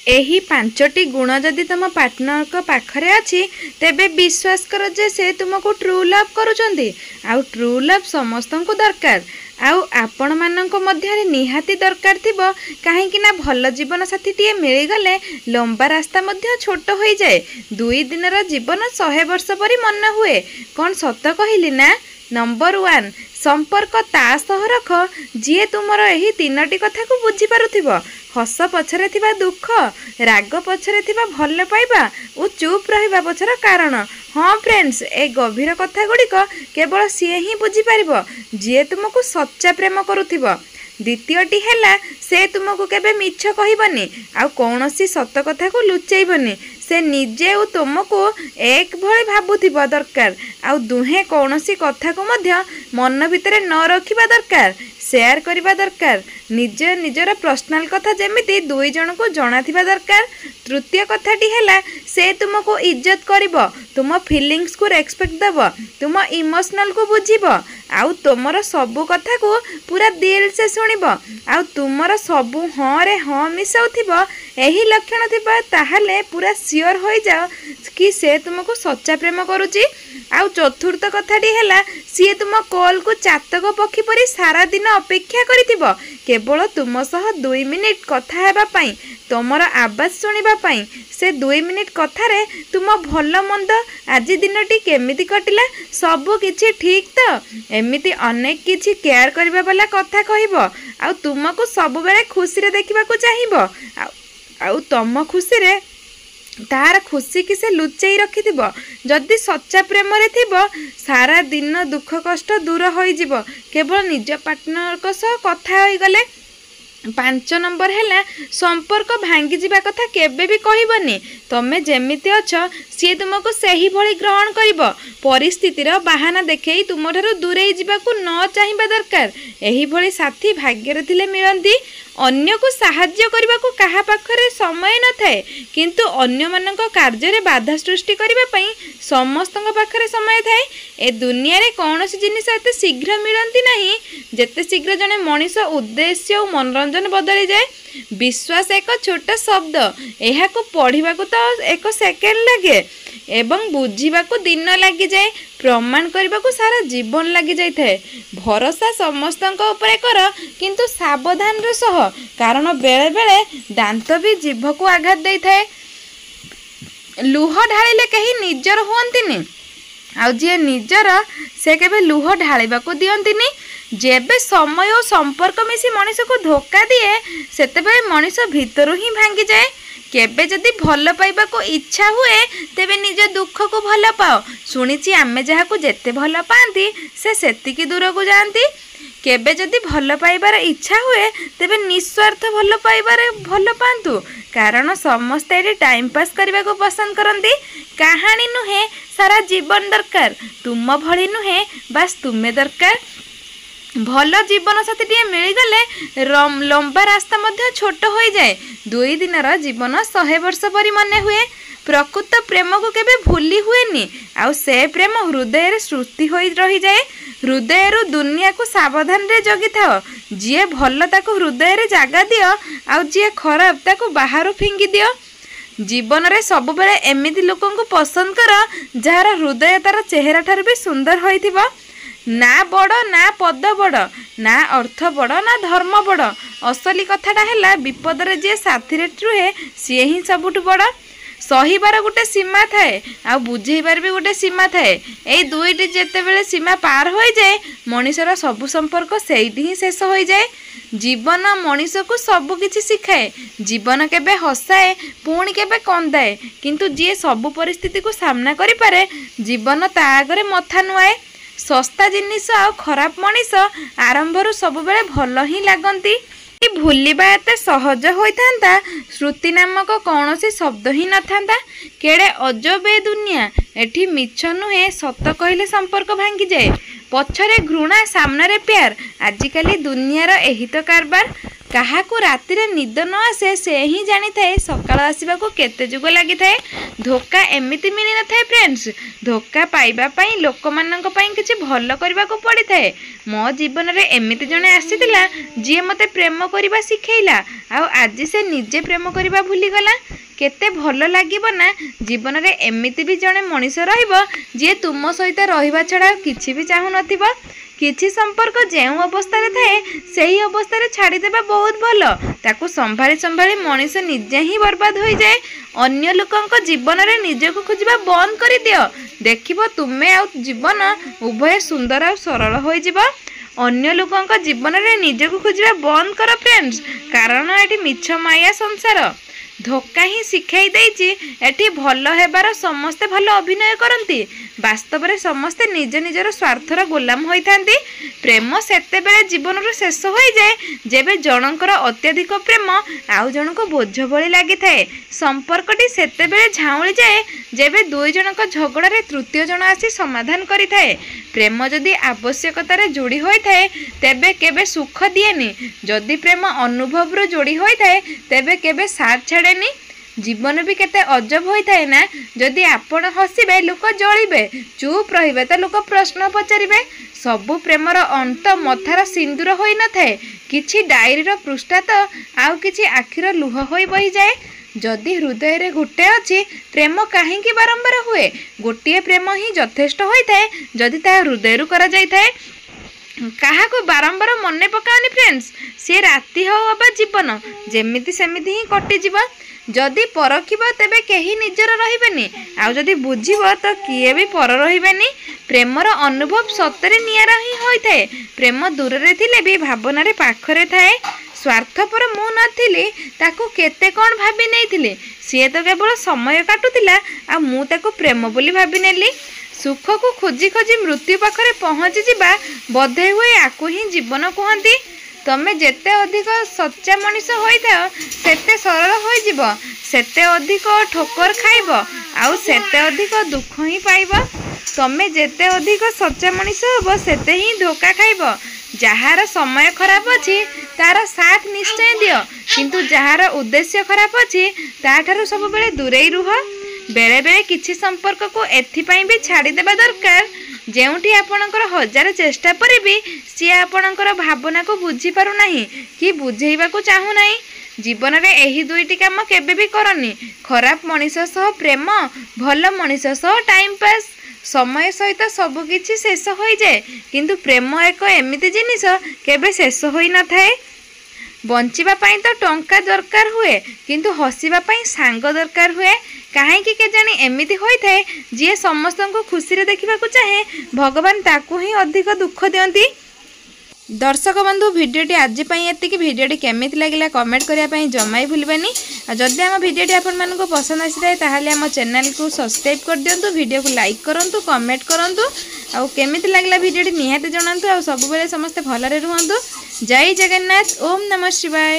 एही पांचटी गुण जदि तुम पार्टनर को पाखरे अच्छी तेबे विश्वास कर जे से तुमको ट्रू लव करुचंदी। आउ ट्रू लव समस्त को दरकार। आउ आपण मानक मध्यरे निहाती दरकार थिबो काहेकि ना भल जीवन साथी टिए मिली गले लंबा रास्ता मध्य छोट हो जाए। 2 दिनर जीवन 100 वर्ष परी मन हुए। कौन सत कहली ना? नंबर 1 संपर्क ता सह रख जी तुमर यही 3टी कथा को बुझी पारुथिबो। हस पछरे थिबा दुख, राग पछरे थिबा भल पाइबा और चुप रहिबा पछर कारण। हाँ फ्रेंड्स, ए गभीर कथा गुड़िक केवल सी ही बुझी पारिबो जी तुमको सच्चा प्रेम करुथिबो। द्वितीयटी हैला से तुमको केबे मिछ कहबनी आ कौनसी सत कथा को लुचैबनी। से निजे और तुमको एक भली भाबुथिबा दरकार। आ दुहे कौनसी कथा को मध्य मन भितर न रखिबा दरकार, शेयर करिबा दरकार। निजर पर्सनल कथा जेमिति 2 जन को जणा थिबा दरकार। तृतीय कथाटी हैला से तुमको इज्जत करिबो, तुम फीलिंग्स को रेस्पेक्ट देबो, तुम इमोशनल को बुझिबो, आउ तुमर सबु कथा को पूरा दिल से सुनिबो, आउ तुमर सबु हाँ रे हाँ मिसाउथिबो। एही लक्षण थिबा ताहाले पूरा सियोर हो जाओ कि से तुमको सच्चा प्रेम करुची। आउ चतुर्थ कथाटी हैला सी तुम कॉल को चातक पक्षी परी सारा दिन अपेक्षा करिथिबो केवल तुम सह 2 मिनिट कथा हेबा पई, तुमर आवाज सुनिबा पई। से 2 मिनिट कथारे तुम भल मंद आज दिनटी केमिति कटिला सबु किछि ठीक तो एमिति अनेक किछि केयर करबा वाला कथा कहइबो। आ तुमको सब बेले खुशी रे देखिबा को चाहिबो। आउ तम खुशी रे तार खुशी कि से लुचेई रखिथिबो। जदि सच्चा प्रेम रे थिबो सारा दिन दुख कष्ट दूर होई जिवो केवल निज पार्टनर को सह कथा होई गले। 5 नंबर हैला संपर्क भांगी जिबा कथा केबे भी कहबनी। तमे जेमिति अछ सी तुमको सही भली ग्रहण करिवो। परिस्थितिर बाहाना देखेई तुमठारु दूरेई जिबाकू न चाहिबा दरकार। एही भली साथी भाग्यर थिले मिलंती। अन्य को साहाय्य करने को कहा पाखरे समय न थाए किंतु अन्य मानक कार्य रे बाधा सृष्टि करने पई समस्त पाखरे समय थाए। ए दुनिया रे कौन सी जिनिस एते शीघ्र मिलंती नहीं जेते शीघ्र जने मनीष उद्देश्य और मनोरंजन बदली जाए। विश्वास एक छोट शब्द, एहा को पढ़िबा को तो 1 सेकेंड लगे एवं बुझिबा को दिन लगी जाए, प्रमाण करने को सारा जीवन लगी जाए थाए। भरोसा समस्त ऊपर कर किंतु सावधान रे सह, कारण बेले बेले दांत भी जीभ को आघात दे थाए। लुह ढालिले कहीं निजर हुअंतिनी, आउ जी निजर से केबे लुह ढालिबा को दियंतिनी। जेबे समय और संपर्क मिसी मनीष को धोखा दिए सेतेबेले मनीष भितरु ही भांगी जाए। केबे जदि भल पाइबा को इच्छा हुए तेबे निज दुख को भल पाओ। सुनिछि आमे जहा को जेते भल पाती से सेतिकी दूर को जाती। केबे जदि भल पाइबार इच्छा हुए तेबे निस्वार्थ भल पाइबार भल पांतु, कारण समस्ते एटी टाइम पास करने को पसंद करती। कहानी नुहे सारा जीवन दरकार, तुम भली नुहे बास तुमे दरकार। भल जीवन साथी टे मिलगले लंबा रास्ता मध्य छोट हो जाए। 2 दिनर जीवन 100 वर्ष परी मने हुए। प्रकृत प्रेम को केबे भूली हुएनी, आउ से प्रेम हृदय रे सृष्टि होई रही जाए। हृदय रु दुनिया को सावधान रे जगी थाओ। जी भल ताको हृदय रे जागा दियो, आउ जी खराब ताको बाहर फिंगी दियो। जीवन रे सब बेले एमिति लोकन को पसंद कर जार हृदय तार चेहरा ठार भी सुंदर होइथिबो। ना बड़ ना पद बड़, ना अर्थ बड़ ना धर्म बड़। असली कथाटा हैला विपद रे जे साथी रे रुहे सी ही सबुठ बड़। सहीबार गोटे सीमा थाए, आ बुझेबार भी गोटे सीमा थाए। ए दुईटी जेतेबेले सीमा पार हो जाए मनीषर सबु संपर्क सेठी ही शेष हो जाए। जीवन मनीष को सबु किछि शिखाए। जीवन केबे हसाए पुणी केबे कंदाए, किंतु जी सबु परिस्थिति को सामना करि पारे जीवन ता आगरे मथा नुआए। सस्ता जिनिस आ खराब मनीष आरंभरू सब बेले भल ही लगती। भूलिबा एते सहज होइथांता श्रुति नामक कौन सी शब्द ही न था। केड़े अजब ए दुनिया, एठी मिछ नुहे सत कहले संपर्क भांगी जाए। पछरे घृणा सामने प्यार, आजिकाली दुनियार एही तो कारबार। କାହାକୁ ରାତିରେ ନିଦ ନ ଆସେ ସେ ହିଁ ଜାଣିଥାଏ ସକାଳ ଆସିବାକୁ କେତେ ଯୁଗ ଲାଗିଥାଏ। ଧୋକା ଏମିତି ମିଳିନଥାଏ ଫ୍ରେଣ୍ଡସ୍। ଧୋକା ପାଇବା ପାଇଁ ଲୋକମାନଙ୍କ ପାଇଁ କିଛି ଭଲ କରିବାକୁ ପଡ଼ିଥାଏ। ମୋ ଜୀବନରେ ଏମିତି ଜଣେ ଆସିଥିଲା ଯିଏ ମୋତେ ପ୍ରେମ କରିବା ଶିଖେଇଲା, ଆଉ ଆଜି ସେ ନିଜେ ପ୍ରେମ କରିବା ଭୁଲିଗଲା। କେତେ ଭଲ ଲାଗିବ ନା ଜୀବନରେ ଏମିତି ବି ଜଣେ ମଣିଷ ରହିବ ଯିଏ ତୁମ ସହିତ ରହିବା ଛଡ଼ା କିଛି ବି ଚାହୁଁନଥିବ। କିଛି ସମ୍ପର୍କ ଯେଉଁ ଅବସ୍ଥାରେ ଥାଏ ସେହି ଅବସ୍ଥାରେ ଛାଡ଼ିଦେବା ବହୁତ ଭଲ। ତାକୁ ସମ୍ଭାଳି ସମ୍ଭାଳି ମଣିଷ ନିଜେ ହିଁ ବର୍ବାଦ ହୋଇଯାଏ। ଅନ୍ୟ ଲୋକଙ୍କ ଜୀବନରେ ନିଜକୁ ଖୋଜିବା ବନ୍ଦ କରିଦିଅ, ଦେଖିବ ତୁମେ ଆଉ ଜୀବନ ଉଭୟ ସୁନ୍ଦର ଆଉ ସରଳ ହୋଇଯିବ। ଅନ୍ୟ ଲୋକଙ୍କ ଜୀବନରେ ନିଜକୁ ଖୋଜିବା ବନ୍ଦ କର ଫ୍ରେଣ୍ଡସ୍, କାରଣ ଏଠି ମିଛ ମାୟା ସଂସାର। ଧୋକା ହିଁ ଶିଖାଇ ଦେଇଛି ଏଠି ଭଲ ହେବାର ସମସ୍ତେ ଭଲ ଅଭିନୟ କରନ୍ତି, ବାସ୍ତବରେ ସମସ୍ତେ ନିଜ ନିଜର ସ୍ୱାର୍ଥର ଗୋଲାମ ହୋଇଥାନ୍ତି। ପ୍ରେମ ସେତେବେଳେ ଜୀବନରୁ ଶେଷ ହୋଇଯାଏ ଯେବେ ଜଣଙ୍କର ଅତ୍ୟଧିକ ପ୍ରେମ ଆଉ ଜଣଙ୍କୁ ବୋଝ ଭଳି ଲାଗିଥାଏ। ସମ୍ପର୍କଟି ସେତେବେଳେ ଝାଉଁଳି ଯାଏ ଯେବେ ଦୁଇ ଜଣଙ୍କ ଝଗଡ଼ାରେ ତୃତୀୟ ଜଣ ଆସି ସମାଧାନ କରିଥାଏ। ପ୍ରେମ ଯଦି ଆବଶ୍ୟକତାରେ ଯୋଡ଼ି ହୋଇଥାଏ ତେବେ କେବେ ସୁଖ ଦିଏନି। ଯଦି ପ୍ରେମ ଅନୁଭବରୁ ଯୋଡ଼ି ହୋଇଥାଏ ତେବେ କେବେ ସାଥ ଛାଡ଼େନି। ଜୀବନ ବି କେତେ ଅଜବ ହୋଇଥାଏ ନା, ଯଦି ଆପଣ ହସିବେ ଲୋକ ଜଳିବେ, ଚୁପ୍ ରହିବେ ତ ଲୋକ ପ୍ରଶ୍ନ ପଚାରିବେ। ସବୁ ପ୍ରେମର ଅନ୍ତ ମଥାର ସିନ୍ଦୁର ହୋଇନଥାଏ, କିଛି ଡାଏରୀର ପୃଷ୍ଠା ତ ଆଉ କିଛି ଆଖିର ଲୁହ ହୋଇ ବହିଯାଏ। ଯଦି ହୃଦୟରେ ଗୋଟେ ଅଛି ପ୍ରେମ କାହିଁକି ବାରମ୍ବାର ହୁଏ? ଗୋଟିଏ ପ୍ରେମ ହିଁ ଯଥେଷ୍ଟ ହୋଇଥାଏ ଯଦି ତାହା ହୃଦୟରୁ କରାଯାଇଥାଏ। କାହାକୁ ବାରମ୍ବାର ମନେ ପକାଅନି ଫ୍ରେଣ୍ଡସ୍, ସେ ରାତି ହେଉ ଅବା ଜୀବନ ଯେମିତି ସେମିତି ହିଁ କଟିଯିବ। ଯଦି ପରଖିବ ତେବେ କେହି ନିଜର ରହିବେନି, ଆଉ ଯଦି ବୁଝିବ ତ କିଏ ବି ପର ରହିବେନି। ପ୍ରେମର ଅନୁଭବ ସତରେ ନିଆରା ହିଁ ହୋଇଥାଏ। ପ୍ରେମ ଦୂରରେ ଥିଲେ ବି ଭାବନାରେ ପାଖରେ ଥାଏ। ସ୍ୱାର୍ଥପର ମୁଁ ନଥିଲି, ତାକୁ କେତେ କ'ଣ ଭାବି ନେଇଥିଲି। ସିଏ ତ କେବଳ ସମୟ କାଟୁଥିଲା ଆଉ ମୁଁ ତାକୁ ପ୍ରେମ ବୋଲି ଭାବି ନେଲି। ସୁଖକୁ ଖୋଜି ଖୋଜି ମୃତ୍ୟୁ ପାଖରେ ପହଞ୍ଚିଯିବା ବୋଧେ ହୁଏ ଆକୁ ହିଁ ଜୀବନ କୁହନ୍ତି। ତମେ ଯେତେ ଅଧିକ ସଚ୍ଚା ମଣିଷ ହୋଇଥାଅ ସେତେ ସରଳ ହୋଇଯିବ, ସେତେ ଅଧିକ ଠୋକର ଖାଇବ ଆଉ ସେତେ ଅଧିକ ଦୁଃଖ ହିଁ ପାଇବ। ତମେ ଯେତେ ଅଧିକ ସଚ୍ଚା ମଣିଷ ହେବ ସେତେ ହିଁ ଧୋକା ଖାଇବ। ଯାହାର ସମୟ ଖରାପ ଅଛି ତାର ସାଥ ନିଶ୍ଚୟ ଦିଅ, କିନ୍ତୁ ଯାହାର ଉଦ୍ଦେଶ୍ୟ ଖରାପ ଅଛି ତାଠାରୁ ସବୁବେଳେ ଦୂରେଇ ରୁହ। ବେଳେବେଳେ କିଛି ସମ୍ପର୍କକୁ ଏଥିପାଇଁ ବି ଛାଡ଼ିଦେବା ଦରକାର ଯେଉଁଠି ଆପଣଙ୍କର ହଜାର ଚେଷ୍ଟା ପରେ ବି ସିଏ ଆପଣଙ୍କର ଭାବନାକୁ ବୁଝିପାରୁନାହିଁ କି ବୁଝେଇବାକୁ ଚାହୁଁନାହିଁ। ଜୀବନରେ ଏହି ଦୁଇଟି କାମ କେବେ ବି କରନି। ଖରାପ ମଣିଷ ସହ ପ୍ରେମ, ଭଲ ମଣିଷ ସହ ଟାଇମ୍ ପାସ୍। ସମୟ ସହିତ ସବୁକିଛି ଶେଷ ହୋଇଯାଏ, କିନ୍ତୁ ପ୍ରେମ ଏକ ଏମିତି ଜିନିଷ କେବେ ଶେଷ ହୋଇନଥାଏ। ବଞ୍ଚିବା ପାଇଁ ତ ଟଙ୍କା ଦରକାର ହୁଏ, କିନ୍ତୁ ହସିବା ପାଇଁ ସାଙ୍ଗ ଦରକାର ହୁଏ। କାହିଁକି କେଜାଣି ଏମିତି ହୋଇଥାଏ, ଯିଏ ସମସ୍ତଙ୍କୁ ଖୁସିରେ ଦେଖିବାକୁ ଚାହେଁ ଭଗବାନ ତାକୁ ହିଁ ଅଧିକ ଦୁଃଖ ଦିଅନ୍ତି। दर्शक बंधु भिडियोटी आज एतिकी। भिडियोटी केमिति लगिला कमेंट करिया पई जमा ही भूलबेनी। जदि आम भिडियोटी आपण मानकु पसंद आसीथाय ताहाले आम चैनल को सब्सक्राइब कर दियंतु, वीडियो को लाइक करंतु, कमेंट करंतु, आउ केमिति लगिला भिडियोटी निहाती जणांतु। आउ सब बेले समस्त भलरे रुहंतु। जय जगन्नाथ। ओम नमः शिवाय।